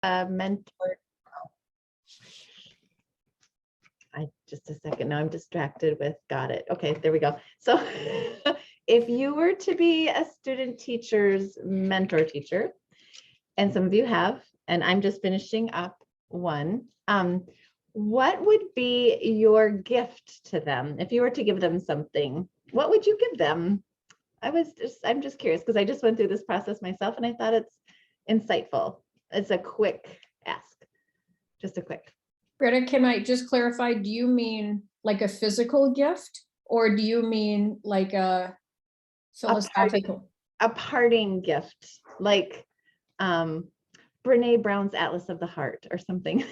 mentor. Just a second. Now I'm distracted with, got it. Okay, there we go. So if you were to be a student teacher's mentor teacher, and some of you have, and I'm just finishing up one, what would be your gift to them? If you were to give them something, what would you give them? I'm just curious because I just went through this process myself and I thought it's insightful. It's a quick ask, just a quick. Greta, can I just clarify? Do you mean like a physical gift, or do you mean like a philosophical? A parting gift, like Brene Brown's Atlas of the Heart or something.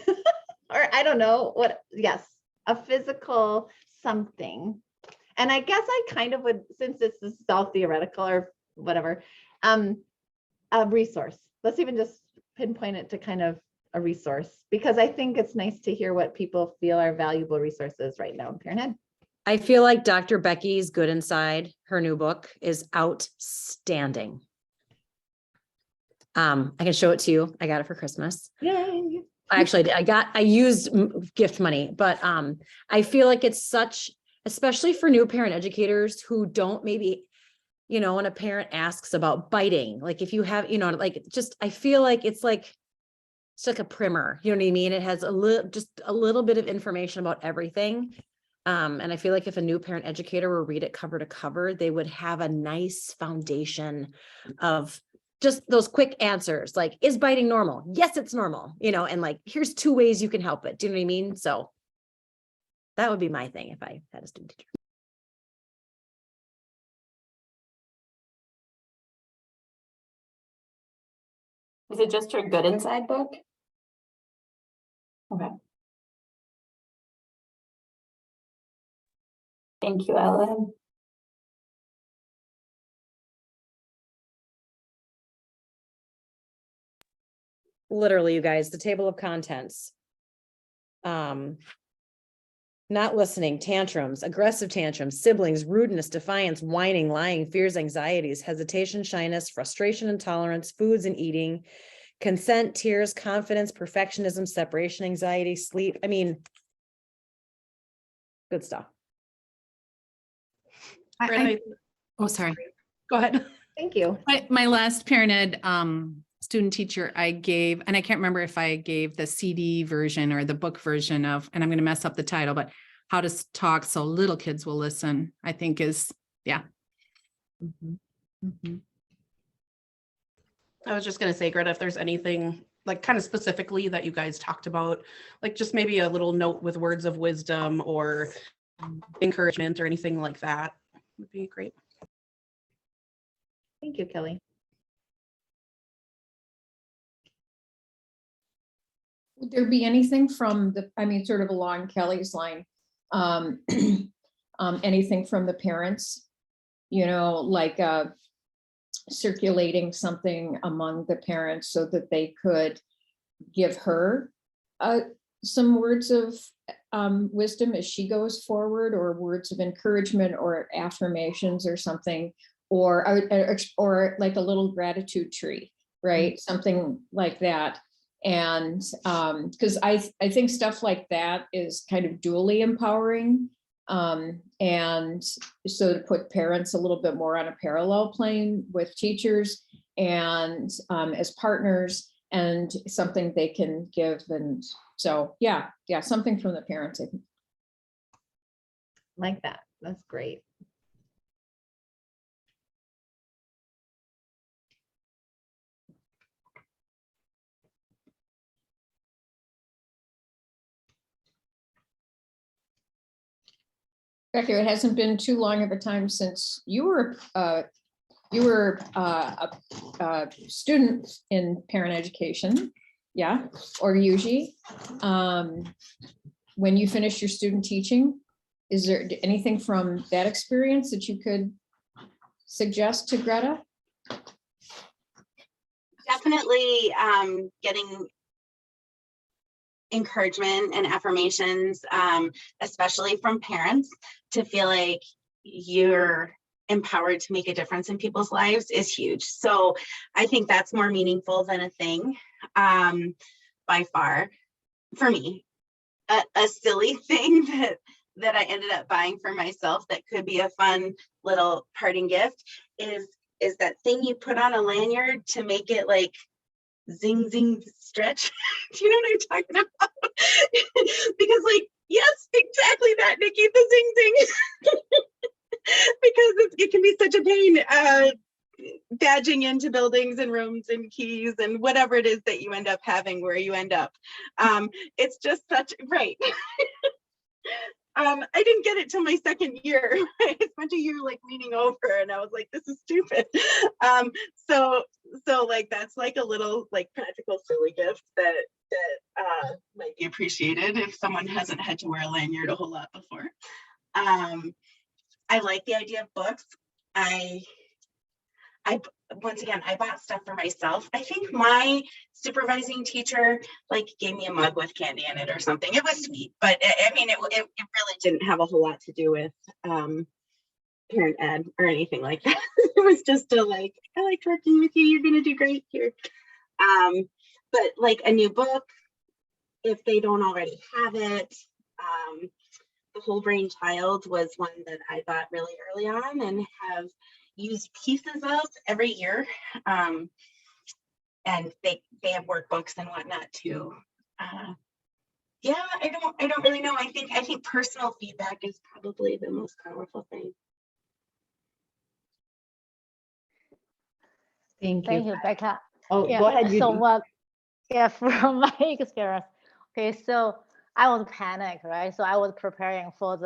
Or I don't know what, yes, a physical something. And I guess I kind of would, since this is all theoretical or whatever, a resource. Let's even just pinpoint it to kind of a resource, because I think it's nice to hear what people feel are valuable resources right now in Parent Ed. I feel like Dr. Becky's Good Inside, her new book, is outstanding. I can show it to you. I got it for Christmas. Yay. Actually, I used gift money, but I feel like it's such, especially for new parent educators who don't maybe, when a parent asks about biting, like if you have, like just, I feel like it's like a primer, you know what I mean? It has just a little bit of information about everything. And I feel like if a new parent educator were to read it cover to cover, they would have a nice foundation of just those quick answers. Like, is biting normal? Yes, it's normal, and like, here's 2 ways you can help it. Do you know what I mean? So that would be my thing if I had a student teacher. Is it just her Good Inside book? Okay. Thank you, Ellen. Literally, you guys, the table of contents. Not listening, tantrums, aggressive tantrums, siblings, rudeness, defiance, whining, lying, fears, anxieties, hesitation, shyness, frustration, intolerance, foods and eating, consent, tears, confidence, perfectionism, separation, anxiety, sleep. I mean, good stuff. Oh, sorry. Go ahead. Thank you. My last Parent Ed student teacher I gave, and I can't remember if I gave the CD version or the book version of, and I'm going to mess up the title, but How to Talk So Little Kids Will Listen, I think is, yeah. Mm-hmm. Mm-hmm. I was just going to say, Greta, if there's anything like kind of specifically that you guys talked about, like just maybe a little note with words of wisdom or encouragement or anything like that would be great. Thank you, Kelly. Would there be anything from sort of along Kelly's line, anything from the parents, like circulating something among the parents so that they could give her some words of wisdom as she goes forward, or words of encouragement or affirmations or something, or like a little gratitude tree, right? Mm-hmm. Something like that. And because I think stuff like that is kind of dually empowering. And so to put parents a little bit more on a parallel plane with teachers and as partners, and something they can give. And so, yeah, something from the parents, I think. Like that. That's great. Becky, it hasn't been too long of a time since you were a student in parent education, yeah, or UG. When you finished your student teaching, is there anything from that experience that you could suggest to Greta? Definitely getting encouragement and affirmations, especially from parents, to feel like you're empowered to make a difference in people's lives is huge. So I think that's more meaningful than a thing. by far, for me, a silly thing that I ended up buying for myself that could be a fun little parting gift is that thing you put on a lanyard to make it like zing zing stretch. Do you know what I'm talking about? Because like, yes, exactly that, Nikki, the zing zing. Because it can be such a pain badging into buildings and rooms and keys and whatever it is that you end up having where you end up. It's just such, right. I didn't get it till my second year. I spent a year like leaning over and I was like, this is stupid. So like, that's like a little like practical silly gift that might be appreciated if someone hasn't had to wear a lanyard a whole lot before. I like the idea of books. I once again, I bought stuff for myself. I think my supervising teacher like gave me a mug with candy in it or something. It was sweet, but I mean, it really didn't have a whole lot to do with parent ed or anything like that. It was just a like, I liked working with you. You're gonna do great here. But like a new book, if they don't already have it. The Whole Brain Child was one that I bought really early on and have used pieces of every year. And they have workbooks and whatnot too. Yeah, I don't really know. I think personal feedback is probably the most powerful thing. Thank Thank you. you, Becca. Oh, Yeah, go ahead. so Judy. what, yeah, from my experience, okay, so I was panicked, right? So I was preparing for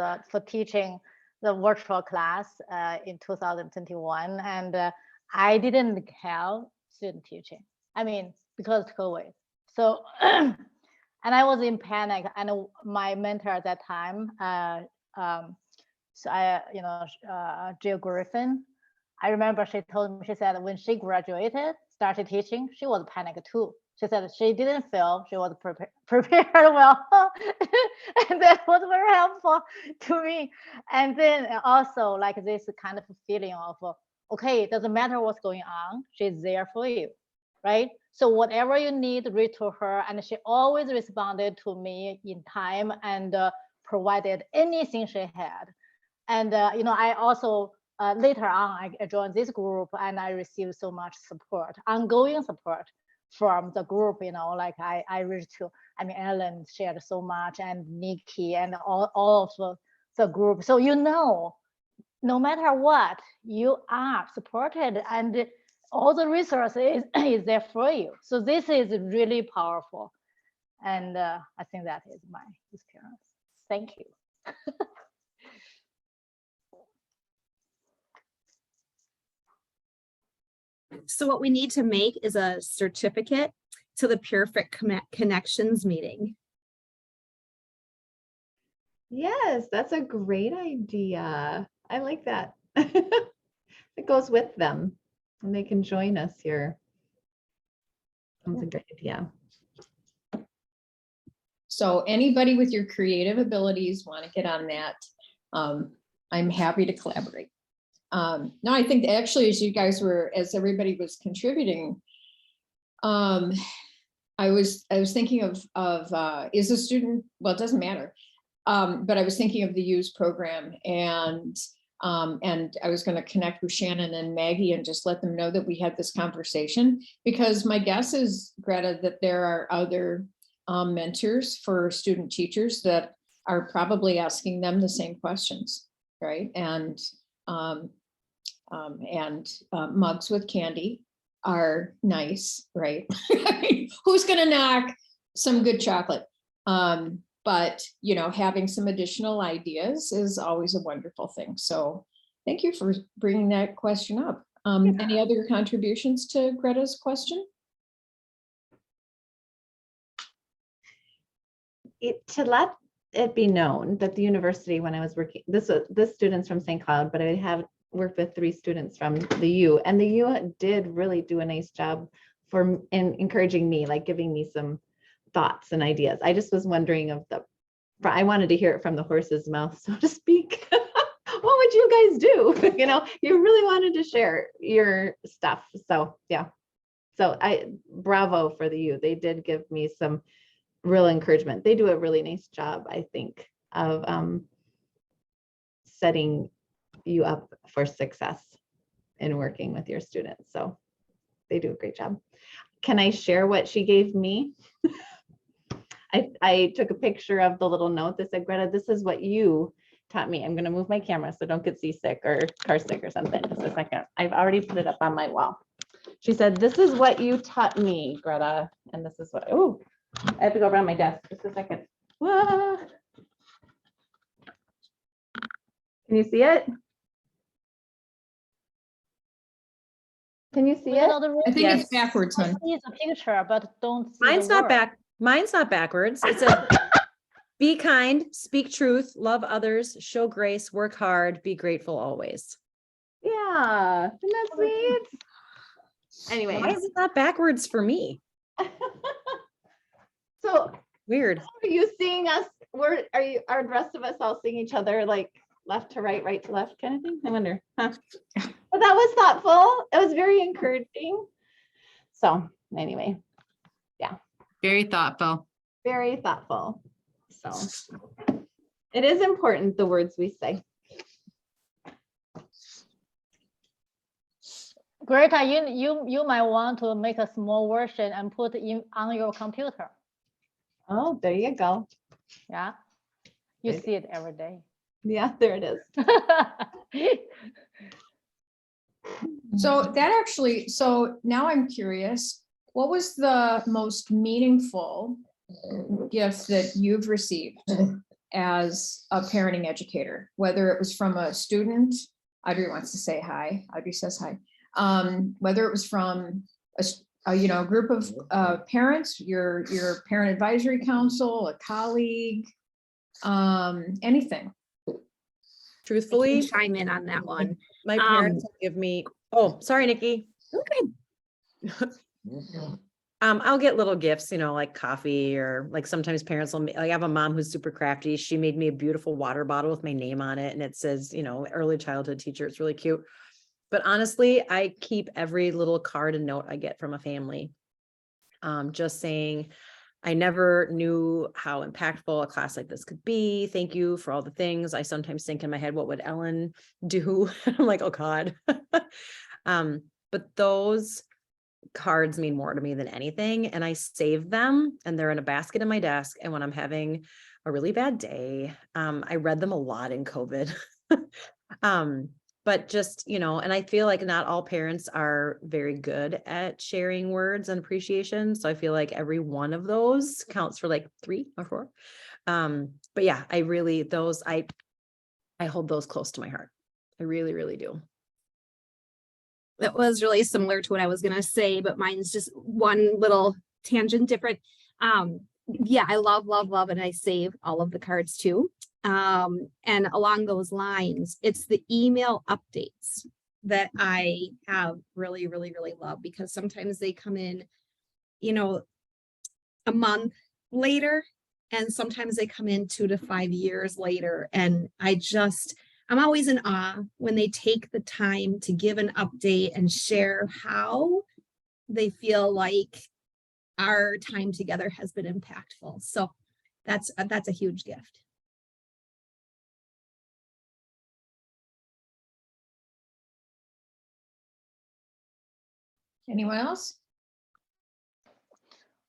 teaching the virtual class in 2021, and I didn't have student teaching. I mean, because COVID. So, and I was in panic, and my mentor at that time, so I, Jill Griffin, I remember she told me, she said when she graduated, started teaching, she was panicked too. She said she didn't feel she was prepared well. And that was very helpful to me. And then also like this kind of feeling of, okay, it doesn't matter what's going on, she's there for you, right? So whatever you need, read to her. And she always responded to me in time and provided anything she had. And, I also, later on, I joined this group and I received so much support, ongoing support from the group, like I reached to, Ellen shared so much, and Nikki and all of the group. So, no matter what, you are supported and all the resources is there for you. So this is really powerful. And I think that is my experience. Thank you. So what we need to make is a certificate to the Perfect Connections meeting. Yes, that's a great idea. I like that. It goes with them and they can join us here. That's a great idea. So anybody with your creative abilities want to get on that, I'm happy to collaborate. No, I think actually as everybody was contributing, I was thinking of is a student, well, it doesn't matter. But I was thinking of the Use program, and I was going to connect with Shannon and Maggie and just let them know that we had this conversation, because my guess is, Greta, that there are other mentors for student teachers that are probably asking them the same questions, right? And mugs with candy are nice, right? Who's going to knock some good chocolate? But, having some additional ideas is always a wonderful thing. So thank you for bringing that question up. Any other contributions to Greta's question? To let it be known that the university, when I was working, this student's from St. Cloud, but I have worked with 3 students from the U, and the U did really do a nice job in encouraging me, like giving me some thoughts and ideas. I just was wondering I wanted to hear it from the horse's mouth, so to speak. What would you guys do? You really wanted to share your stuff. So yeah, So bravo for the youth. They did give me some real encouragement. They do a really nice job, I think, of setting you up for success in working with your students. So they do a great job. Can I share what she gave me? I took a picture of the little note that said, Greta, this is what you taught me. I'm going to move my camera so don't get seasick or car sick or something. Just a second. I've already put it up on my wall. She said, this is what you taught me, Greta. And this is what, oh, I have to go around my desk. Just a second. Whoa. Can you see it? Can you see Look at it? all the I think Yes. it's backwards, I hun. see the picture, but don't see Mine's the not word. back. Mine's not backwards. It's a be kind, speak truth, love others, show grace, work hard, be grateful always. Yeah. Isn't that sweet? Anyway. Why is it not backwards for me? So Weird. are you seeing us? Are the rest of us all seeing each other like left to right, right to left kind of thing? I wonder. Huh? But that was thoughtful. It was very encouraging. So anyway, Very thoughtful. very thoughtful. So it is important, the words we say. Greta, you might want to make a small version and put in on your computer. Oh, there you go. Yeah, you Maybe. see it every day. Yeah, there it is. So that actually, so now I'm curious, what was the most meaningful gift that you've received as a parenting educator? Whether it was from a student, Audrey wants to say hi, Audrey says hi. Whether it was from a group of parents, your parent advisory council, a colleague, anything. I can Truthfully, chime in on that one. my parents give me, oh, sorry, Nikki. I'll get little gifts, like coffee, or like sometimes parents will, I have a mom who's super crafty. She made me a beautiful water bottle with my name on it. And it says, early childhood teacher. It's really cute. But honestly, I keep every little card and note I get from a family. Just saying, I never knew how impactful a class like this could be. Thank you for all the things. I sometimes think in my head, what would Ellen do? I'm like, oh God. But those cards mean more to me than anything. And I save them and they're in a basket in my desk. And when I'm having a really bad day, I read them a lot in COVID. But just, and I feel like not all parents are very good at sharing words and appreciation. So I feel like every one of those counts for like 3 or 4. But yeah, I really, I hold those close to my heart. I really, really do. That was really similar to what I was going to say, but mine's just one little tangent different. Yeah, I love, and I save all of the cards too. And along those lines, it's the email updates that I have really, really, really love, because sometimes they come in, a month later, and sometimes they come in 2 to 5 years later. And I'm always in awe when they take the time to give an update and share how they feel like our time together has been impactful. So that's a huge gift. Anyone else?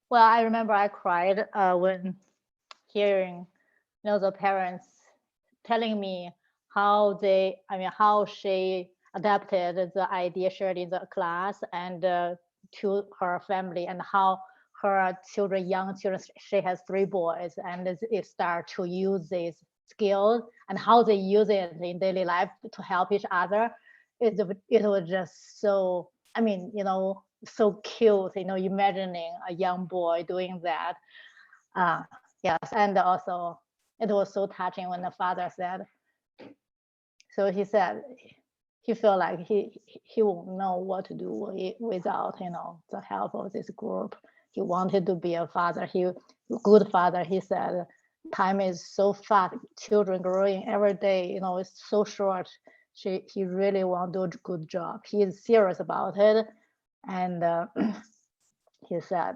Well, I remember I cried when hearing, the parents telling me how she adapted the idea shared in the class and to her family, and how her young children, she has 3 boys, and they start to use these skills and how they use it in daily life to help each other. It was just so, so cute, imagining a young boy doing that. Yes, and also it was so touching when the father said, so he said he felt like he won't know what to do without the help of this group. He wanted to be a father. Good father. He said, time is so fast. Children growing every day. It's so short. He really want to do a good job. He is serious about it, and he said,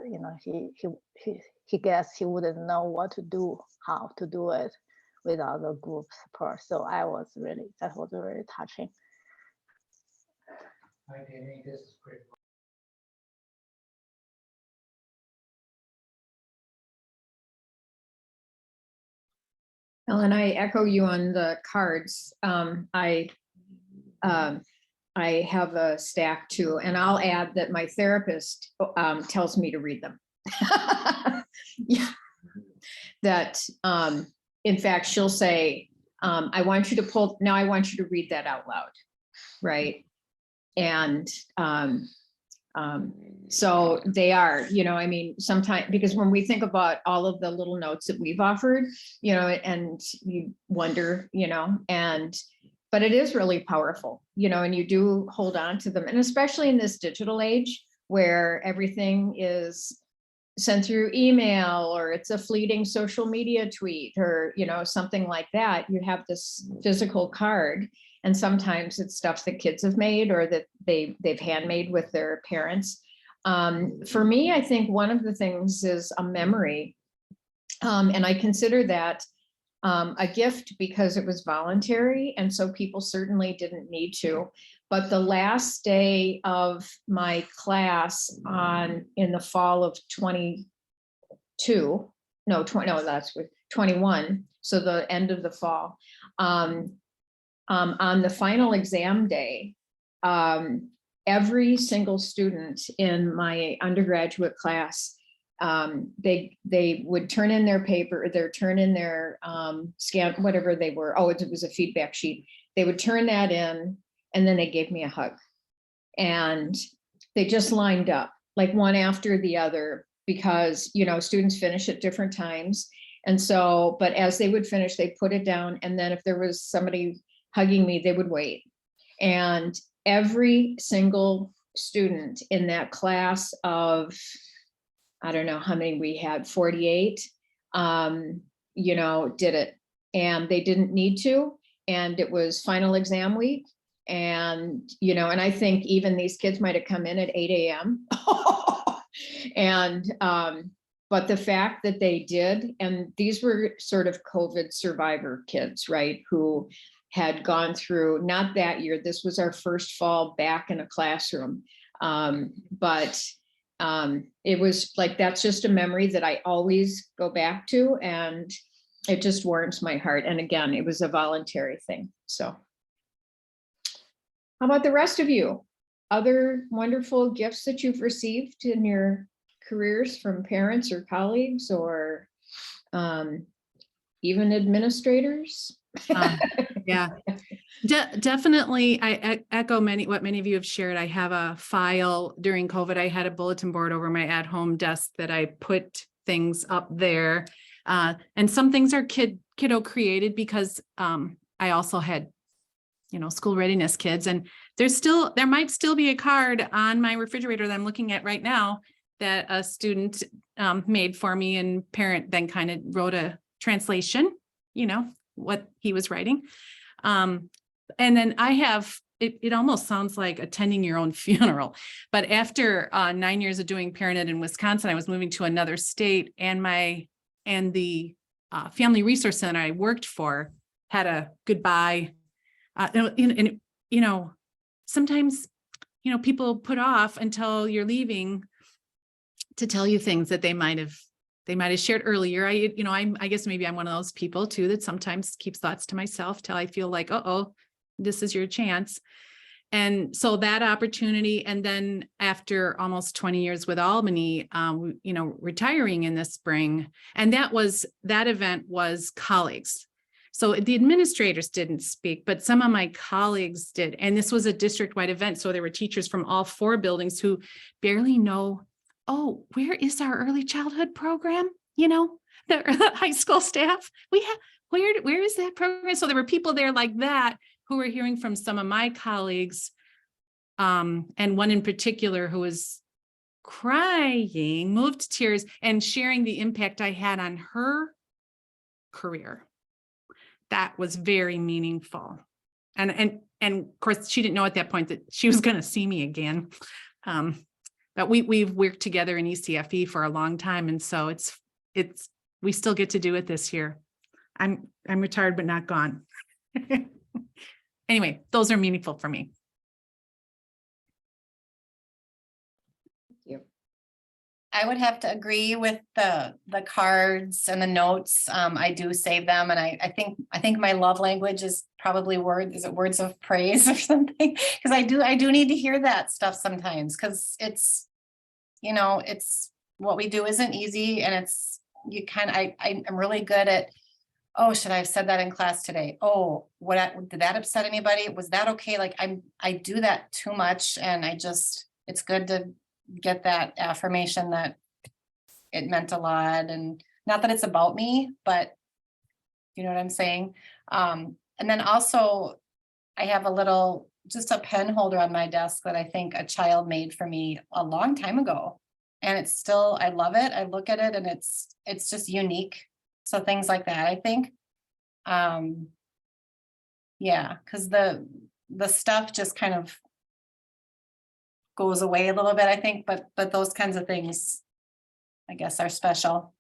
he guessed he wouldn't know what to do, how to do it without the group support. So that was really touching. Ellen, I echo you on the cards. I have a stack too, and I'll add that my therapist tells me to read them. Yeah. That in fact, she'll say, I want you to read that out loud. Right. And so they are, I mean, sometimes, because when we think about all of the little notes that we've offered, and you wonder, but it is really powerful, and you do hold on to them. And especially in this digital age where everything is sent through email, or it's a fleeting social media tweet, or, something like that, you have this physical card. And sometimes it's stuff that kids have made or that they've handmade with their parents. For me, I think one of the things is a memory. And I consider that a gift because it was voluntary. And so people certainly didn't need to. But the last day of my class in the fall of 21, so the end of the fall, on the final exam day, every single student in my undergraduate class, they would turn in their paper, turn in their scan, whatever they were. Oh, it was a feedback sheet. They would turn that in, and then they gave me a hug. And they just lined up like one after the other, because, students finish at different times. And so, but as they would finish, they put it down. And then if there was somebody hugging me, they would wait. And every single student in that class of, I don't know how many we had, 48, did it. And they didn't need to. And it was final exam week. And, and I think even these kids might have come in at 8 a.m. And, but the fact that they did, and these were sort of COVID survivor kids, right? Who had gone through, not that year, this was our first fall back in a classroom. But it was like, that's just a memory that I always go back to, and it just warms my heart. And again, it was a voluntary thing. So how about the rest of you? Other wonderful gifts that you've received in your careers from parents or colleagues, or even administrators? Yeah, definitely. I echo what many of you have shared. I have a file during COVID. I had a bulletin board over my at-home desk that I put things up there. And some things are kiddo created, because I also had, school readiness kids, and there might still be a card on my refrigerator that I'm looking at right now that a student made for me, and parent then kind of wrote a translation, what he was writing. And then I have, it almost sounds like attending your own funeral, but after 9 years of doing parent ed in Wisconsin, I was moving to another state, and the family resource center I worked for had a goodbye. And sometimes, people put off until you're leaving to tell you things that they might have shared earlier. I guess maybe I'm one of those people too, that sometimes keeps thoughts to myself till I feel like, this is your chance. And so that opportunity. And then after almost 20 years with Albany, retiring in the spring, and that event was colleagues. So the administrators didn't speak, but some of my colleagues did. And this was a district-wide event. So there were teachers from all 4 buildings who barely know, where is our early childhood program? The high school staff, where is that program? So there were people there like that who were hearing from some of my colleagues. And one in particular who was crying, moved to tears, and sharing the impact I had on her career. That was very meaningful. And of course, she didn't know at that point that she was going to see me again. But we've worked together in ECFE for a long time. And so we still get to do it this year. I'm retired, but not gone. Anyway, those are meaningful for me. I would have to agree with the cards and the notes. I do save them, and I think my love language is probably words of praise or something, because I do need to hear that stuff sometimes, because it's what we do isn't easy, and I'm really good at, oh, should I have said that in class today? Oh, did that upset anybody? Was that okay? Like I do that too much, and it's good to get that affirmation that it meant a lot, and not that it's about me, but you know what I'm saying? And then also I have just a pen holder on my desk that I think a child made for me a long time ago. And it's still, I love it. I look at it and it's just unique. So things like that, I think. Yeah, because the stuff just kind of goes away a little bit, I think, but those kinds of things, I guess, are special.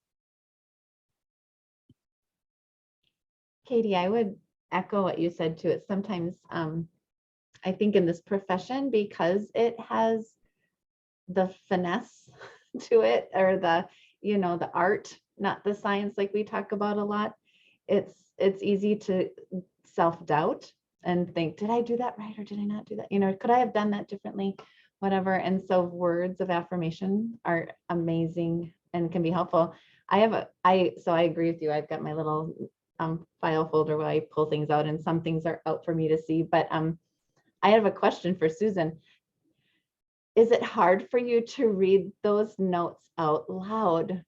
Katie, I would echo what you said too. It's sometimes, I think in this profession, because it has the finesse to it, or the art, not the science like we talk about a lot, it's easy to self-doubt and think, did I do that right or did I not do that? Could I have done that differently? Whatever. And so words of affirmation are amazing and can be helpful. So I agree with you. I've got my little file folder where I pull things out, and some things are out for me to see. But I have a question for Susan. Is it hard for you to read those notes out loud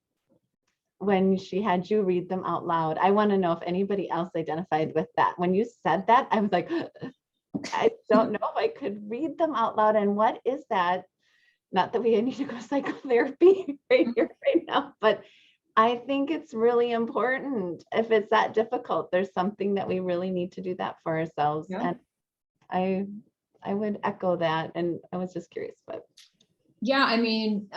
when she had you read them out loud? I want to know if anybody else identified with that. When you said that, I was like, I don't know if I could read them out loud. And what is that? Not that we need to go psychotherapy right here, right now, but I think it's really important. If it's that difficult, there's something that we really need to do that for ourselves. Yeah. And I would echo that. And I was just curious, but. Yeah, I mean,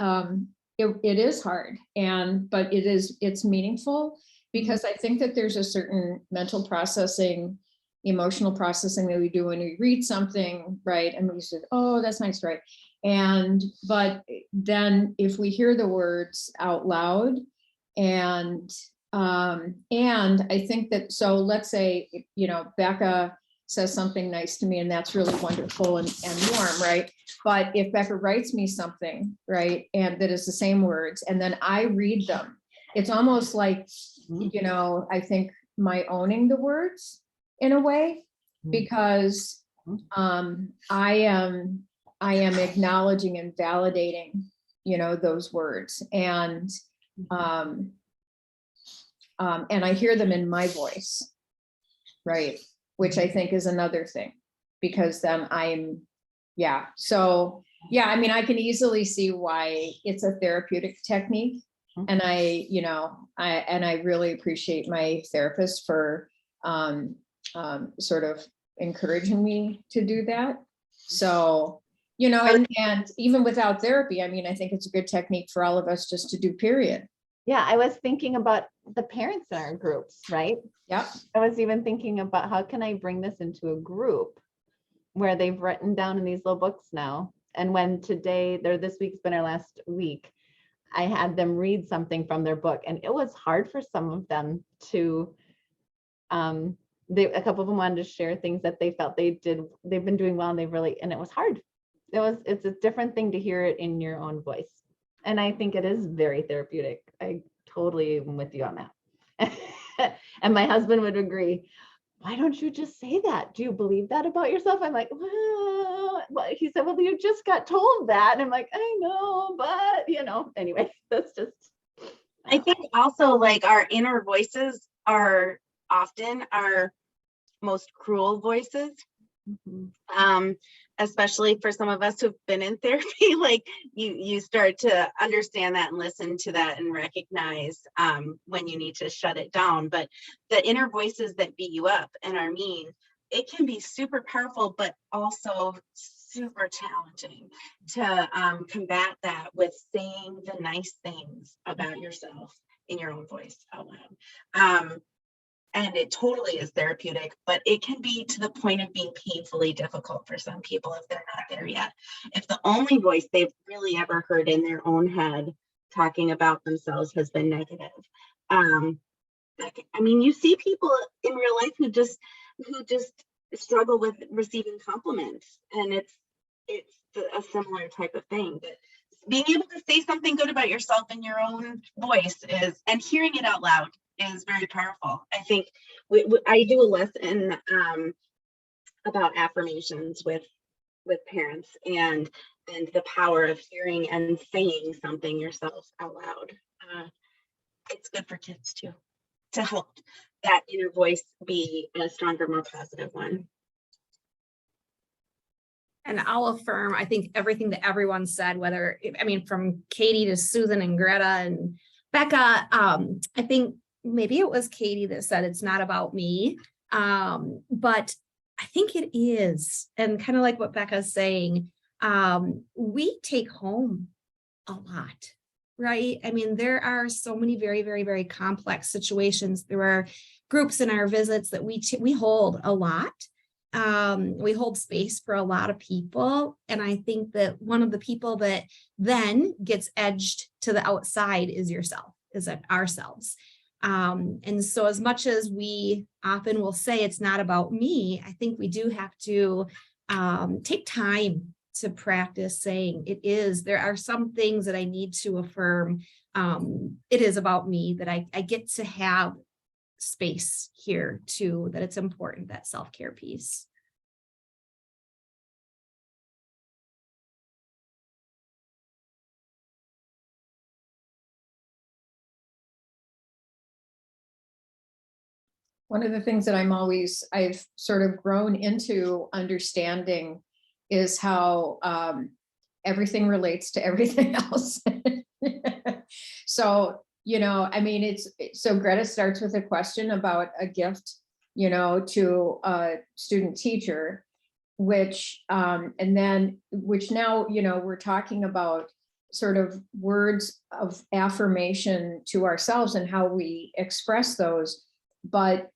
it is hard, but it's meaningful, because I think that there's a certain mental processing, emotional processing that we do when we read something, right? And we say, oh, that's nice, right? But then if we hear the words out loud, and I think that, so let's say, Becca says something nice to me, and that's really wonderful and warm, right? But if Becca writes me something, right, and that is the same words, and then I read them, it's almost like, I think my owning the words in a way, because I am acknowledging and validating, those words, and I hear them in my voice, right? Which I think is another thing, because then so I mean, I can easily see why it's a therapeutic technique. And I really appreciate my therapist for sort of encouraging me to do that. So, and even without therapy, I mean, I think it's a good technique for all of us just to do, period. Yeah, I was thinking about the parents in our groups, right? Yep. I was even thinking about how can I bring this into a group where they've written down in these little books now. And when this week's been our last week, I had them read something from their book, and it was hard for some of them to, a couple of them wanted to share things that they felt they've been doing well, and and it was hard. It's a different thing to hear it in your own voice. And I think it is very therapeutic. I totally am with you on that. And my husband would agree. Why don't you just say that? Do you believe that about yourself? I'm like, well, he said, well, you just got told that. And I'm like, I know, but anyway, that's just. I think also, like, our inner voices are often our most cruel voices. Especially for some of us who've been in therapy, like you start to understand that and listen to that and recognize when you need to shut it down. But the inner voices that beat you up and are mean, it can be super powerful, but also super challenging to combat that with saying the nice things about yourself in your own voice out loud. And it totally is therapeutic, but it can be to the point of being painfully difficult for some people if they're not there yet. If the only voice they've really ever heard in their own head talking about themselves has been negative. I mean, you see people in real life who just struggle with receiving compliments, and it's a similar type of thing. But being able to say something good about yourself in your own voice and hearing it out loud is very powerful. I think I do a lesson about affirmations with parents and the power of hearing and saying something yourself out loud. It's good for kids too, to help that inner voice be a stronger, more positive one. And I'll affirm, I think everything that everyone said, from Katie to Susan and Greta and Becca, I think maybe it was Katie that said it's not about me. But I think it is. And kind of like what Becca's saying, we take home a lot, right? I mean, there are so many very, very, very complex situations. There are groups in our visits that we hold a lot. We hold space for a lot of people. And I think that one of the people that then gets edged to the outside is ourselves. And so as much as we often will say it's not about me, I think we do have to take time to practice saying it is. There are some things that I need to affirm. It is about me, that I get to have space here too, that it's important, that self-care piece. One of the things that I've sort of grown into understanding is how everything relates to everything else. So, I mean, so Greta starts with a question about a gift, to a student teacher, which now, we're talking about sort of words of affirmation to ourselves and how we express those. But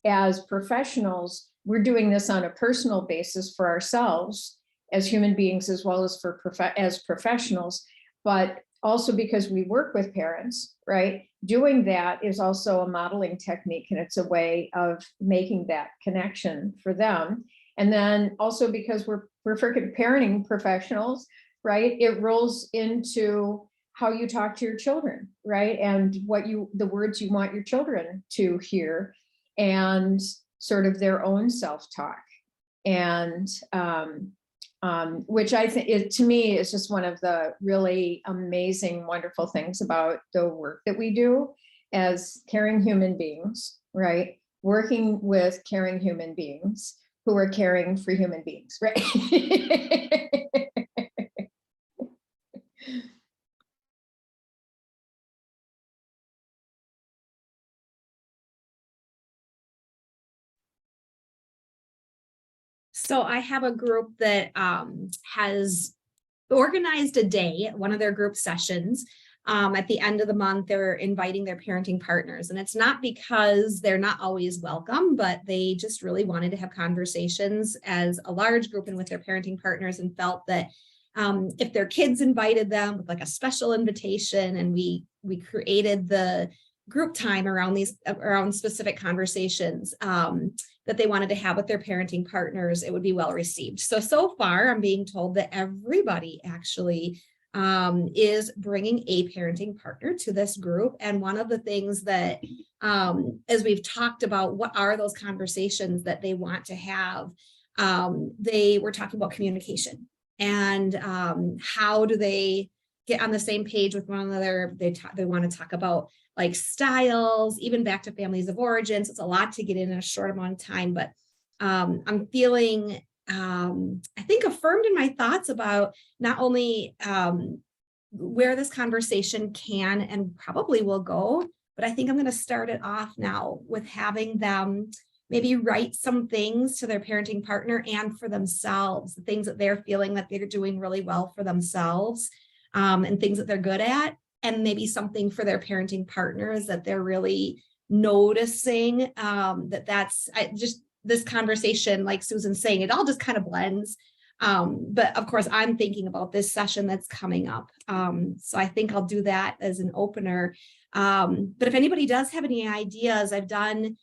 as professionals, we're doing this on a personal basis for ourselves as human beings, as well as as professionals, but also because we work with parents, right? Doing that is also a modeling technique, and it's a way of making that connection for them. And then also because we're freaking parenting professionals, right? It rolls into how you talk to your children, right? And the words you want your children to hear, and sort of their own self-talk. And which I think to me is just one of the really amazing, wonderful things about the work that we do as caring human beings, right? Working with caring human beings who are caring for human beings, right? So I have a group that has organized a day, one of their group sessions. At the end of the month, they're inviting their parenting partners. And it's not because they're not always welcome, but they just really wanted to have conversations as a large group and with their parenting partners, and felt that if their kids invited them with like a special invitation, and we created the group time around specific conversations that they wanted to have with their parenting partners, it would be well received. So far, I'm being told that everybody actually is bringing a parenting partner to this group. And one of the things that, as we've talked about, what are those conversations that they want to have, they were talking about communication and how do they get on the same page with one another. They want to talk about like styles, even back to families of origins. It's a lot to get in a short amount of time, but I'm feeling, I think, affirmed in my thoughts about not only where this conversation can and probably will go, but I think I'm going to start it off now with having them maybe write some things to their parenting partner and for themselves, the things that they're feeling that they're doing really well for themselves, and things that they're good at, and maybe something for their parenting partners that they're really noticing, that's just this conversation, like Susan's saying, it all just kind of blends. But of course, I'm thinking about this session that's coming up. So I think I'll do that as an opener. But if anybody does have any ideas, I've done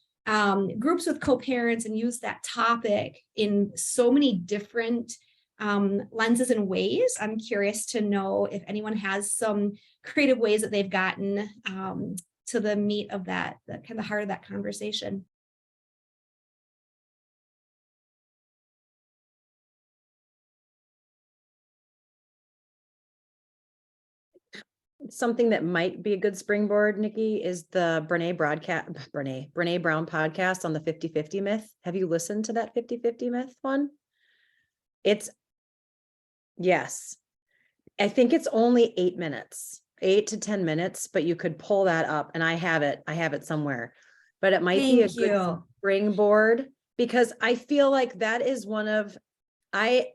groups with co-parents and used that topic in so many different lenses and ways. I'm curious to know if anyone has some creative ways that they've gotten to the meat of that, the kind of heart of that conversation. Something that might be a good springboard, Nikki, is the Brene Brown podcast on the 50-50 myth. Have you listened to that 50-50 myth one? Yes. I think it's only 8 minutes, 8 to 10 minutes, but you could pull that up, and I have it somewhere, but it might be a good springboard, because I feel like that is one of, I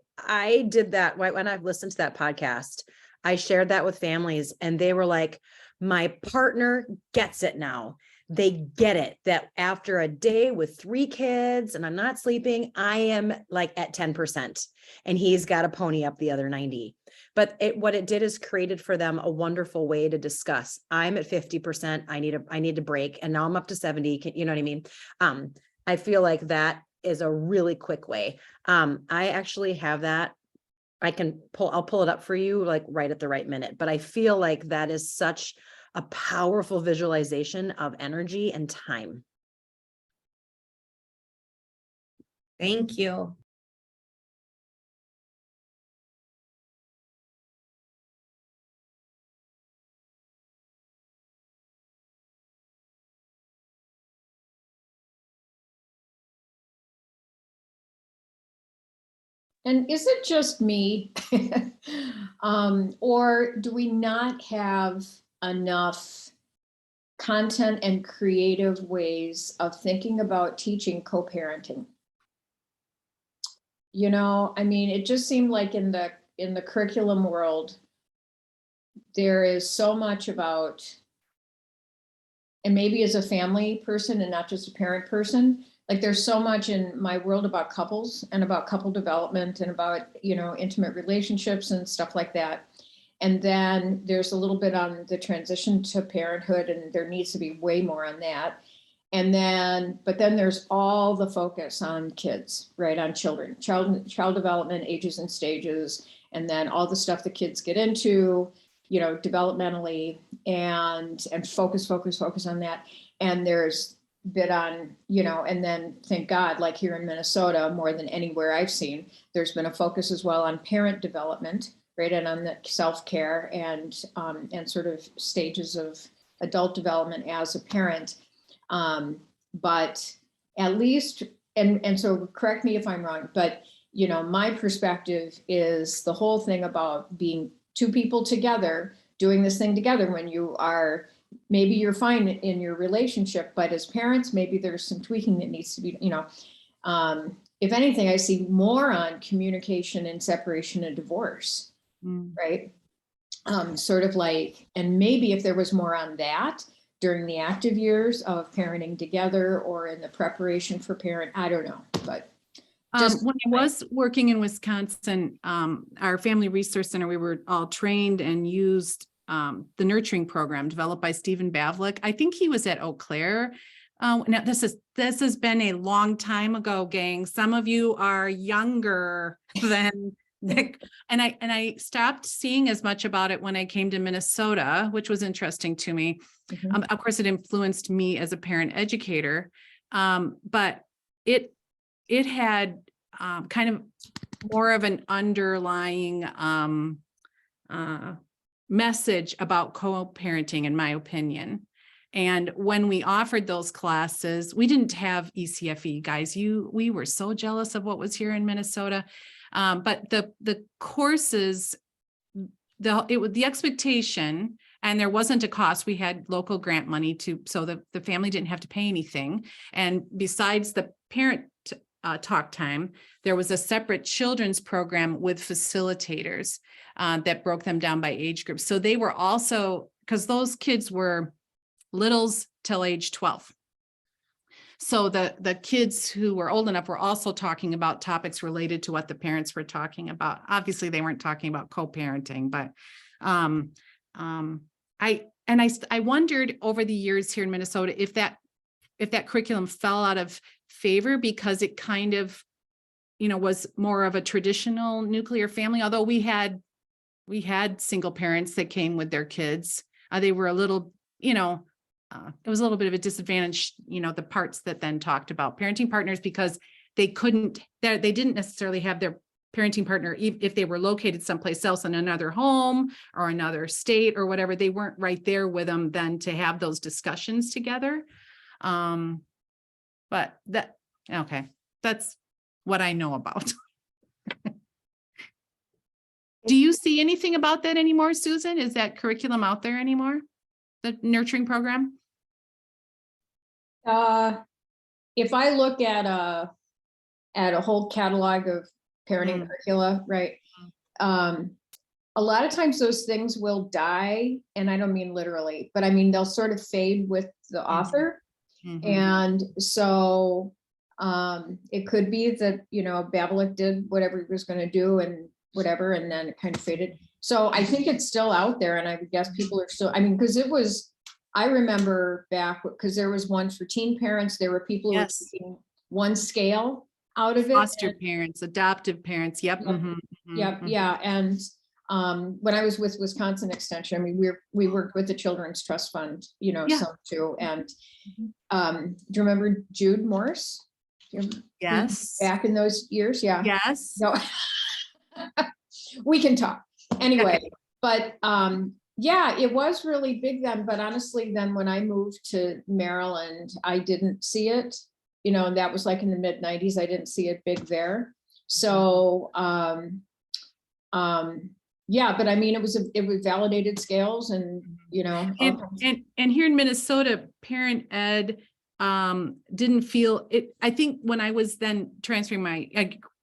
did that when I've listened to that podcast. I shared that with families and they were like, my partner gets it now. They get it that after a day with 3 kids and I'm not sleeping, I am like at 10% and he's got to pony up the other 90. But what it did is created for them a wonderful way to discuss. I'm at 50%. I need to break. And now I'm up to 70. You know what I mean? I feel like that is a really quick way. I actually have that. I'll pull it up for you like right at the right minute, but I feel like that is such a powerful visualization of energy and time. Thank you. And is it just me? Or do we not have enough content and creative ways of thinking about teaching co-parenting? You know, I mean, it just seemed like in the curriculum world, there is so much about, and maybe as a family person and not just a parent person, like there's so much in my world about couples and about couple development and about, you know, intimate relationships and stuff like that. And then there's a little bit on the transition to parenthood, and there needs to be way more on that. And then, but then there's all the focus on kids, right? On children, child development, ages and stages, and then all the stuff the kids get into, you know, developmentally, and focus on that. And there's bit on, you know, and then thank God, like here in Minnesota, more than anywhere I've seen, there's been a focus as well on parent development, right? And on the self-care and sort of stages of adult development as a parent. But at least, and so correct me if I'm wrong, but, you know, my perspective is the whole thing about being 2 people together, doing this thing together when you are, maybe you're fine in your relationship, but as parents, maybe there's some tweaking that needs to be, you know, if anything, I see more on communication and separation and divorce, right? Sort of like, and maybe if there was more on that during the active years of parenting together or in the preparation for parent, I don't know, but. When I was working in Wisconsin, our Family Resource Center, we were all trained and used the nurturing program developed by Stephen Bavlik. I think he was at Eau Claire. Now this has been a long time ago, gang. Some of you are younger than Nick, and I stopped seeing as much about it when I came to Minnesota, which was interesting to me. Mhm. Of course, it influenced me as a parent educator, but it had kind of more of an underlying message about co-parenting, in my opinion. And when we offered those classes, we didn't have ECFE, guys. We were so jealous of what was here in Minnesota. But the courses, the expectation And there wasn't a cost. We had local grant money so the family didn't have to pay anything. And besides the parent talk time, there was a separate children's program with facilitators that broke them down by age group. So they were also, because those kids were littles till age 12. So the kids who were old enough were also talking about topics related to what the parents were talking about. Obviously, they weren't talking about co-parenting, but I wondered over the years here in Minnesota if that curriculum fell out of favor because it kind of, was more of a traditional nuclear family. Although we had single parents that came with their kids. They were a little, it was a little bit of a disadvantage, the parts that then talked about parenting partners because they didn't necessarily have their parenting partner if they were located someplace else in another home or another state or whatever. They weren't right there with them then to have those discussions together. But that's what I know about. Do you see anything about that anymore, Susan? Is that curriculum out there anymore? The nurturing program? If I look at a whole catalog of parenting curricula, right? A lot of times those things will die, and I don't mean literally, but I mean they'll sort of fade with the author. And so it could be that, Babelik did whatever he was going to do and whatever, and then it kind of faded. So I think it's still out there, and I would guess people are still, because I remember back, because there was one for teen parents, there were people who were taking one scale out of it. Foster parents, adoptive parents. Yep. Yeah. And when I was with Wisconsin Extension, we worked with the Children's Trust Fund, some too. And do you remember Jude Morse? Yes. Back in those years, yeah. Yes. No, we can talk anyway. Okay. But yeah, it was really big then. But honestly, then when I moved to Maryland, I didn't see it. And that was like in the mid 90s. I didn't see it big there. So yeah, but I mean, it was validated scales, and and here in Minnesota, parent ed didn't feel it. I think when I was then transferring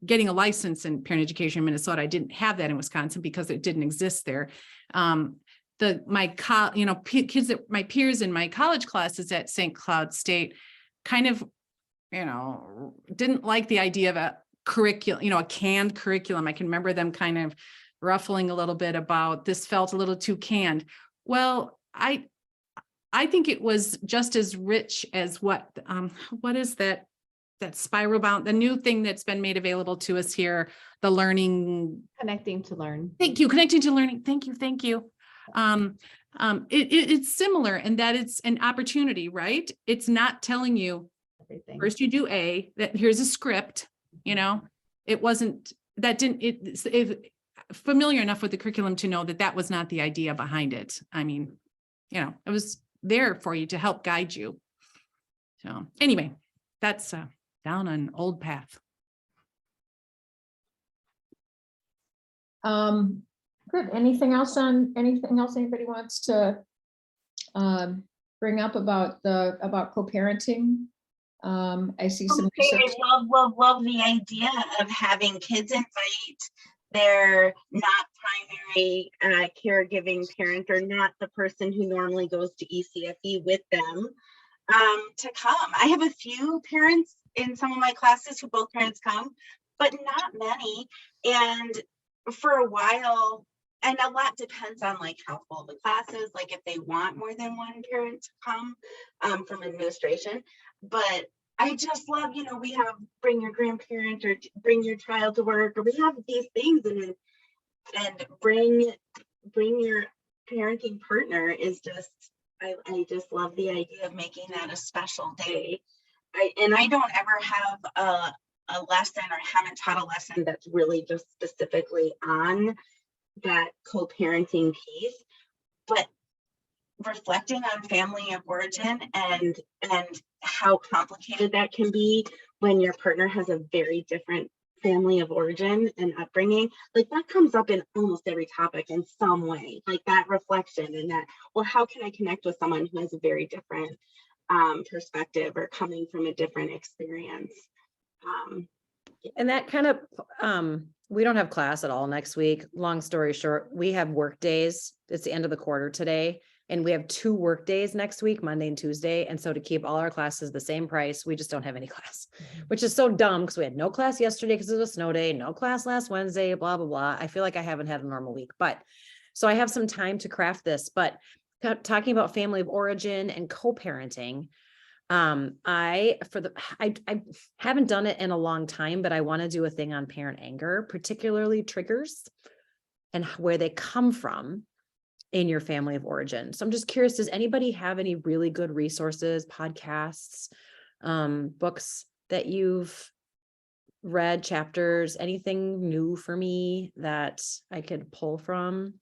getting a license in parent education in Minnesota, I didn't have that in Wisconsin because it didn't exist there. My kids that my peers in my college classes at St. Cloud State kind of, didn't like the idea of a curriculum, a canned curriculum. I can remember them kind of ruffling a little bit about this, felt a little too canned. Well, I think it was just as rich as what is that spiral bound, the new thing that's been made available to us here, the learning. Connecting to learn. Thank you. Connecting to learning. Thank you. It's similar in that it's an opportunity, right? It's not telling you everything. First you do A, that here's a script, it wasn't, that didn't, it's familiar enough with the curriculum to know that was not the idea behind it. I mean, it was there for you to help guide you. So anyway, that's down an old path. Good. Anything else anybody wants to bring up about co-parenting? I see some research. I love the idea of having kids invite their not primary caregiving parent, or not the person who normally goes to ECFE with them, to come. I have a few parents in some of my classes who both parents come, but not many. And for a while, and a lot depends on how full the class is, if they want more than one parent to come from administration. But I just love, we have bring your grandparent or bring your child to work, or we have these things, and bring your parenting partner is just, I just love the idea of making that a special day. I don't ever have a lesson, or haven't taught a lesson that's really just specifically on that co-parenting piece, but reflecting on family of origin and how complicated that can be when your partner has a very different family of origin and upbringing, like that comes up in almost every topic in some way, like that reflection and that, well, how can I connect with someone who has a very different perspective or coming from a different experience? And that kind of, we don't have class at all next week. Long story short, we have work days. It's the end of the quarter today. And we have 2 work days next week, Monday and Tuesday. And so to keep all our classes the same price, we just don't have any class, which is so dumb because we had no class yesterday because it was a snow day, no class last Wednesday, blah, blah, blah. I feel like I haven't had a normal week, but so I have some time to craft this, but talking about family of origin and co-parenting, I haven't done it in a long time, but I want to do a thing on parent anger, particularly triggers and where they come from in your family of origin. So I'm just curious, does anybody have any really good resources, podcasts, books that you've read, chapters, anything new for me that I could pull from?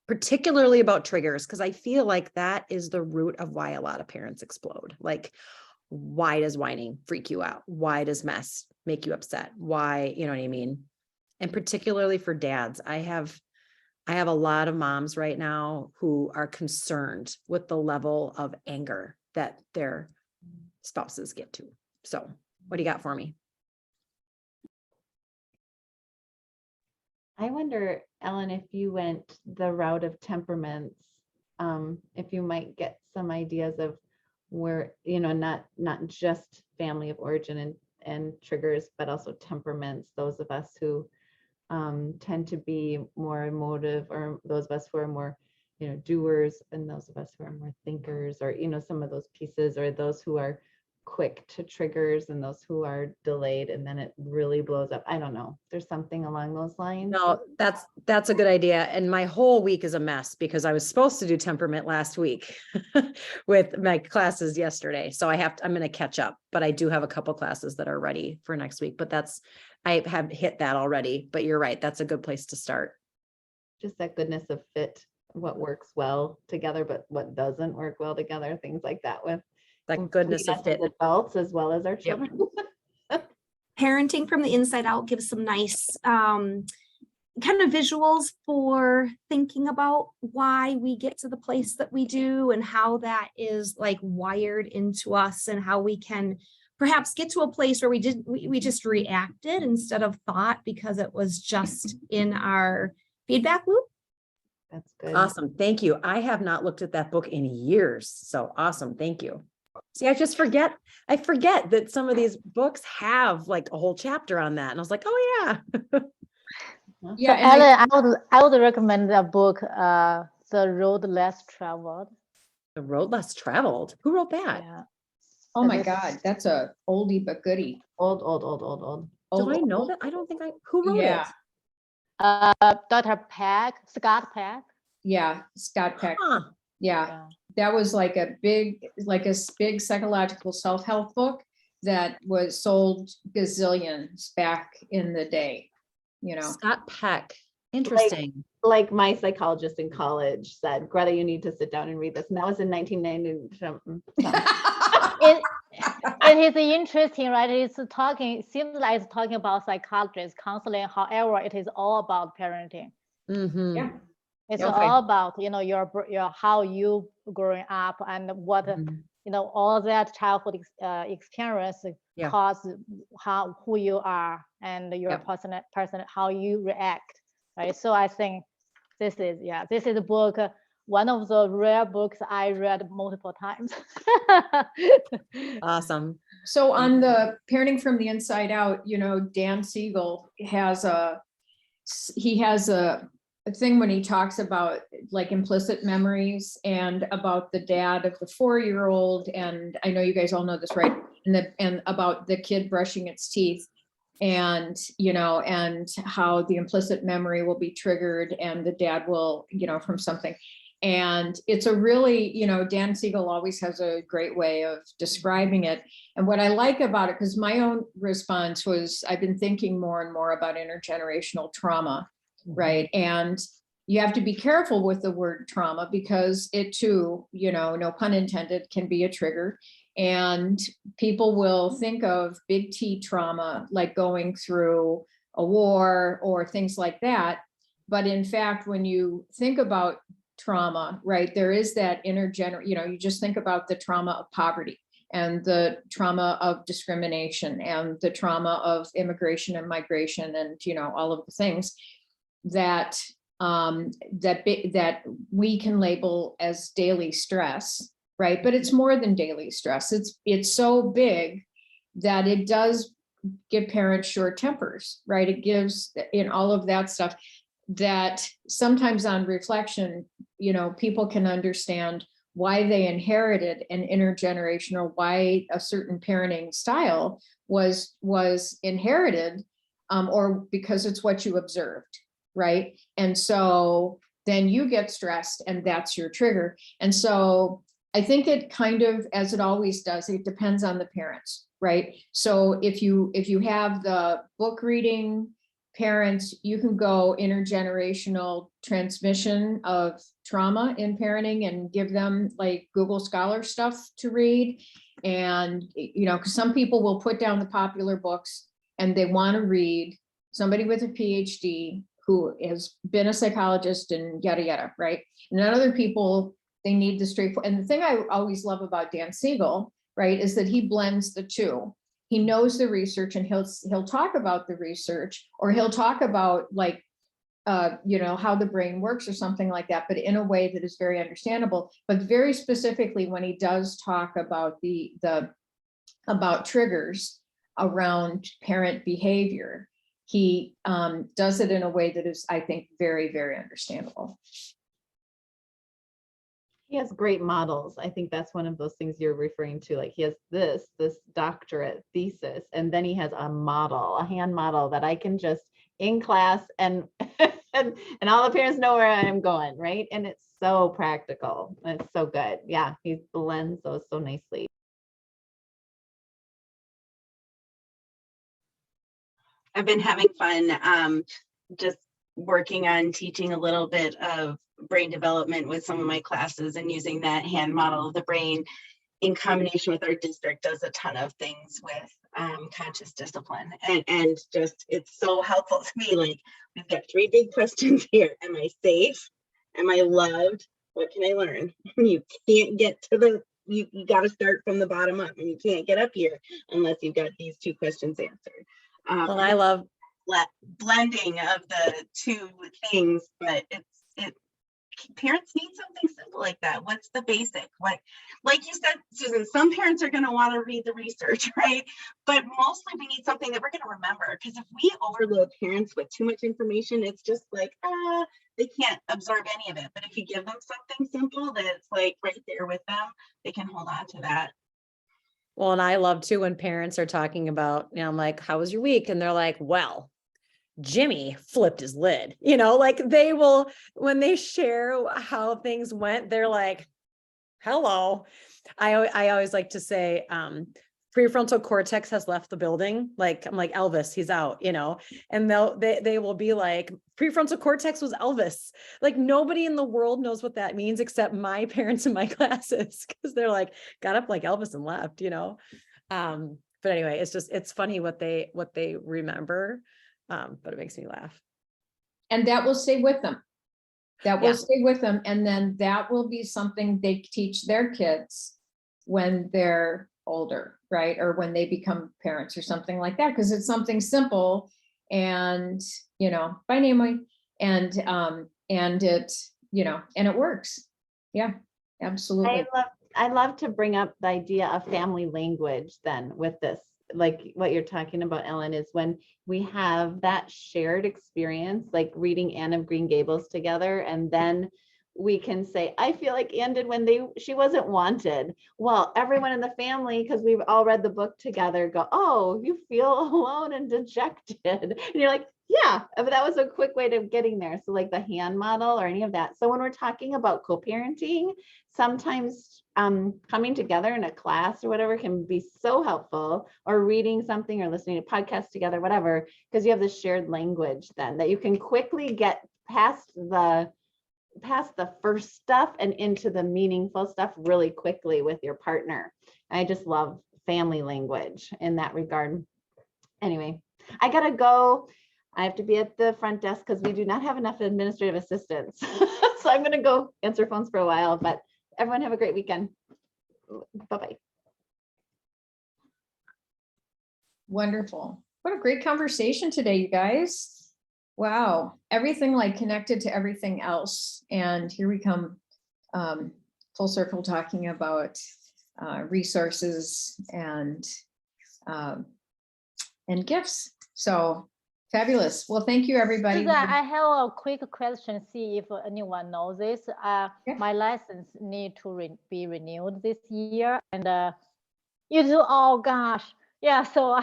Particularly about triggers, because I feel like that is the root of why a lot of parents explode. Like, why does whining freak you out? Why does mess make you upset? Why, you know what I mean? And particularly for dads, I have a lot of moms right now who are concerned with the level of anger that their spouses get to. So what do you got for me? I wonder, Ellen, if you went the route of temperaments, if you might get some ideas of where, not just family of origin and triggers, but also temperaments, those of us who tend to be more emotive, or those of us who are more, doers, and those of us who are more thinkers, or, some of those pieces, or those who are quick to triggers and those who are delayed and then it really blows up. I don't know. There's something along those lines. No, that's a good idea. And my whole week is a mess because I was supposed to do temperament last week with my classes yesterday. So I'm going to catch up, but I do have a couple classes that are ready for next week, but I have hit that already, but you're right. That's a good place to start. Just that goodness of fit, what works well together, but what doesn't work well together, things like that with That goodness of fit. Adults as well as our children. Parenting from the inside out gives some nice kind of visuals for thinking about why we get to the place that we do and how that is like wired into us and how we can perhaps get to a place where we just reacted instead of thought because it was just in our feedback loop. That's good. Awesome. Thank you. I have not looked at that book in years. So awesome. Thank you. See, I forget that some of these books have like a whole chapter on that. And I was like, oh yeah. Yeah, So Ellen, I would recommend the book, The Road Less Traveled. The Road Less Traveled. Who wrote that? Yeah. oh my God, that's a oldie but goodie. Old. Do I know that? I don't think who wrote Yeah. it? Dr. Scott Peck. Yeah, Scott Peck. Huh. Yeah, that was like a big psychological self-help book that was sold gazillions back in the day, Scott Peck. Interesting. Like my psychologist in college said, Greta, you need to sit down and read this. And that was in 1990. It is interesting, right? It seems like it's talking about psychologists, counseling. However, it is all about parenting. Mm-hmm. Yeah. It's Okay. all about, your how you growing up and what, all that childhood experience Yeah. cause who you are and your Yep. person, how you react, right? So I think this is a book, one of the rare books I read multiple times. Awesome. So on the parenting from the inside out, Dan Siegel has a thing when he talks about like implicit memories and about the dad of the 4-year-old. And I know you guys all know this, right? And about the kid brushing its teeth and, and how the implicit memory will be triggered and the dad will, from something. And it's a really, Dan Siegel always has a great way of describing it. And what I like about it, because my own response was, I've been thinking more and more about intergenerational trauma, right? And you have to be careful with the word trauma because it too, no pun intended, can be a trigger. And people will think of big T trauma, like going through a war or things like that. But in fact, when you think about trauma, right, there is that you just think about the trauma of poverty and the trauma of discrimination and the trauma of immigration and migration and, all of the things that that we can label as daily stress, right? But it's more than daily stress. It's so big that it does give parents short tempers, right? It gives in all of that stuff that sometimes on reflection, people can understand why they inherited an intergenerational, why a certain parenting style was inherited, or because it's what you observed, right? And so then you get stressed and that's your trigger. And so I think it kind of, as it always does, it depends on the parents, right? So if you have the book reading parents, you can go intergenerational transmission of trauma in parenting and give them like Google Scholar stuff to read. And, because some people will put down the popular books and they want to read somebody with a PhD who has been a psychologist and yada, yada, right? And then other people, they need the straightforward. And the thing I always love about Dan Siegel, right, is that he blends the two. He knows the research and he'll talk about the research, or he'll talk about like, how the brain works or something like that, but in a way that is very understandable. But very specifically, when he does talk about about triggers around parent behavior, he does it in a way that is, I think, very, very understandable. He has great models. I think that's one of those things you're referring to. Like he has this doctorate thesis, and then he has a model, a hand model that I can just in class and and all the parents know where I'm going, right? And it's so practical. It's so good. Yeah, he blends those so nicely. I've been having fun just working on teaching a little bit of brain development with some of my classes, and using that hand model of the brain in combination with our district does a ton of things with conscious discipline. And just, it's so helpful to me. Like, we've got 3 big questions here. Am I safe? Am I loved? What can I learn? You can't get to you got to start from the bottom up, and you can't get up here unless you've got these 2 questions answered. Well, I love blending of the 2 things, but parents need something simple like that. What's the basic? Like you said, Susan, some parents are going to want to read the research, right? But mostly we need something that we're going to remember, because if we overload parents with too much information, it's just like, they can't absorb any of it. But if you give them something simple that's like right there with them, they can hold on to that. Well, and I love too when parents are talking about, I'm like, how was your week? And they're like, well, Jimmy flipped his lid, like they will, when they share how things went, they're like, hello. I always like to say, prefrontal cortex has left the building. Like, I'm like, Elvis, he's out, and they will be like, prefrontal cortex was Elvis. Like, nobody in the world knows what that means except my parents in my classes. Cause they're like, got up like Elvis and left, but anyway, it's funny what they remember. But it makes me laugh. And that will stay with them. That will stay with them. And then that will be something they teach their kids when they're older, right? Or when they become parents or something like that, because it's something simple and, by name, and it, and it works. Yeah, absolutely. I love to bring up the idea of family language then with this. Like what you're talking about, Ellen, is when we have that shared experience, like reading Anne of Green Gables together, and then we can say, I feel like Anne did when she wasn't wanted. Well, everyone in the family, because we've all read the book together, go, oh, you feel alone and dejected. And you're like, yeah, but that was a quick way to getting there. So like the hand model or any of that. So when we're talking about co-parenting, sometimes coming together in a class or whatever can be so helpful, or reading something or listening to podcasts together, whatever, because you have this shared language then that you can quickly get past the first stuff and into the meaningful stuff really quickly with your partner. I just love family language in that regard. Anyway, I gotta go. I have to be at the front desk because we do not have enough administrative assistants. So I'm gonna go answer phones for a while, but everyone have a great weekend. Bye-bye. Wonderful. What a great conversation today, you guys. Wow. Everything like connected to everything else. And here we come full circle talking about resources and gifts. So fabulous. Well, thank you, everybody. Susan, I have a quick question, see if anyone knows this. My license need to be renewed this year, and you do, oh gosh, yeah, so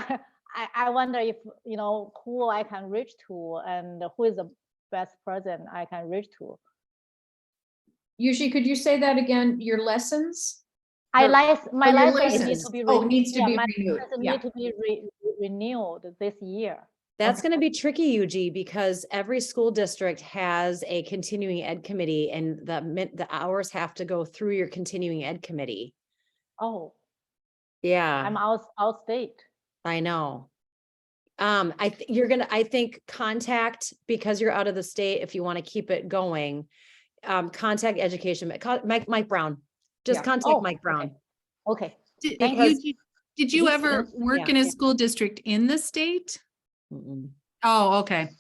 I wonder if, you know, who I can reach to and who is the best person I can reach to. Usually, could you say that again? Your lessons? My your license needs license. to be Oh, needs to be my renewed. license Yeah. need to be renewed this year. That's going to be tricky, UG, because every school district has a continuing ed committee, and the hours have to go through your continuing ed committee. Oh, Yeah, I'm out state. I know. I think contact, because you're out of the state, if you want to keep it going, contact education, Mike Brown, just Yeah. contact Oh, Mike Brown. Okay. Because Did you he's ever in- work yeah. in a school district in the state? Mm-mm. Oh, okay.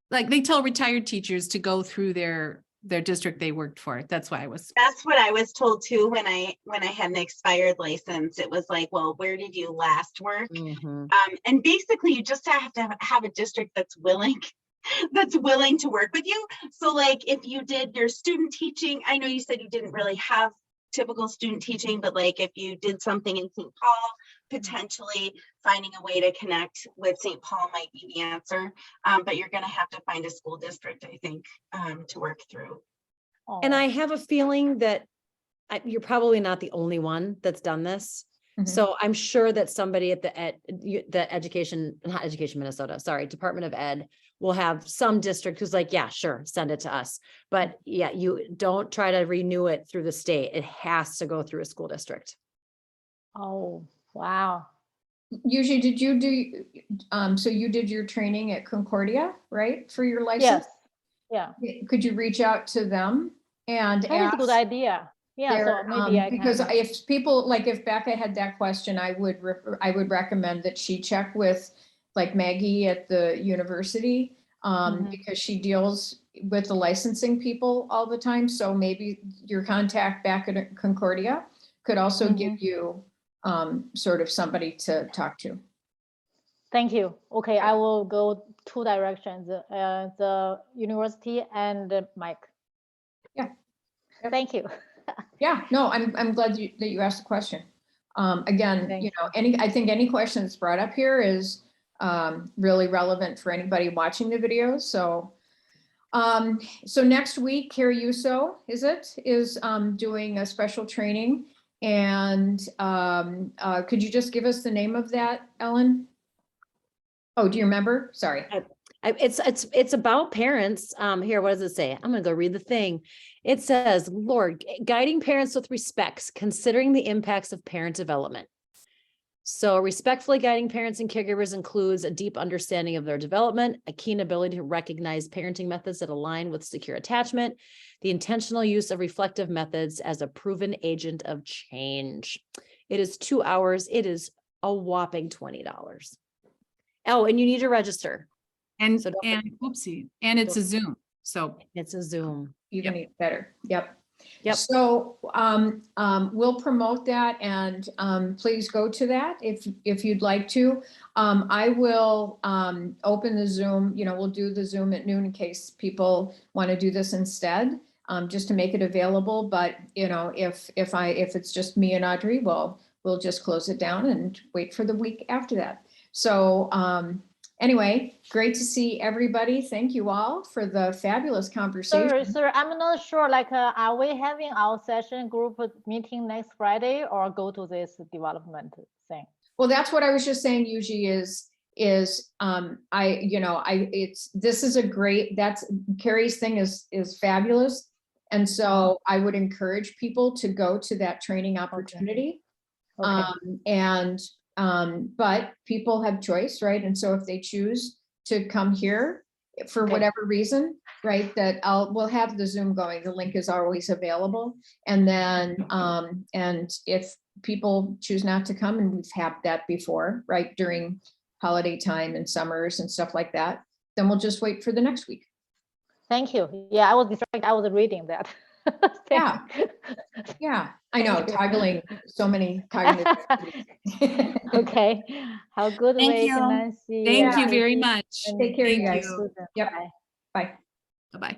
Like they tell retired teachers to go through their district they worked for. That's why I was. That's what I was told too when I had an expired license. It was like, well, where did you last work? Mhm. And basically you just have to have a district that's willing to work with you. So like if you did your student teaching, I know you said you didn't really have typical student teaching, but like if you did something in St. Paul, potentially finding a way to connect with St. Paul might be the answer. But you're going to have to find a school district, I think, to work through. And Oh. I have a feeling that you're probably not the only one that's done this. Mhm. So I'm sure that somebody at the Department of Ed will have some district who's like, yeah, sure, send it to us. But yeah, you don't try to renew it through the state. It has to go through a school district. Oh, wow. Usually, did you do, so you did your training at Concordia, right? For your license? Yes. Yeah. Could you reach out to them and That is a good ask idea. Yeah, so their, maybe I because can. if people, like if Becca had that question, I would recommend that she check with like Maggie at the university, Mhm. because she deals with the licensing people all the time. So maybe your contact back at Concordia could also give you sort of somebody to talk to. Thank you. Okay, I will go two directions, the university and Mike. Yeah. Yep. Thank you. Yeah, no, I'm glad that you asked the question. Again, Thank you know, I think any question that's brought up here is really relevant for anybody watching the video. So, so next week, Carrie Yuso is doing a special training, and could you just give us the name of that, Ellen? Oh, do you remember? Sorry. It's about parents. Here, what does it say? I'm gonna go read the thing. It says, Lord, guiding parents with respects, considering the impacts of parent development. So respectfully guiding parents and caregivers includes a deep understanding of their development, a keen ability to recognize parenting methods that align with secure attachment, the intentional use of reflective methods as a proven agent of change. It is 2 hours. It is a whopping $20. Oh, and you need to register. And, So don't and whoopsie, and it's a Zoom. So It's a Zoom. Even Yep. better. Yep. Yep. So we'll promote that, and please go to that if you'd like to. I will open the Zoom, you know, we'll do the Zoom at noon in case people want to do this instead, just to make it available. But, you know, if it's just me and Audrey, we'll just close it down and wait for the week after that. So anyway, great to see everybody. Thank you all for the fabulous conversation. Sir, I'm not sure, like, are we having our session group meeting next Friday or go to this development thing? Well, that's what I was just saying, Yuji, is is, this is a great, Carrie's thing is fabulous. And so I would encourage people to go to that training opportunity. Okay. But people have choice, right? And so if they choose to come here for Okay. whatever reason, right, we'll have the Zoom going. The link is always available. And then, and if people choose not to come, and we've had that before, right, during holiday time and summers and stuff like that, then we'll just wait for the next week. Thank you. Yeah, I was distracted. I was reading that. Yeah. Yeah, I know, Thank you. toggling so many cognitive. activities. Okay. Have a good Thank week, you. Nancy. Thank Yeah. you very much. Take care, you Thank guys. you. Yep. Bye. Bye. Bye-bye.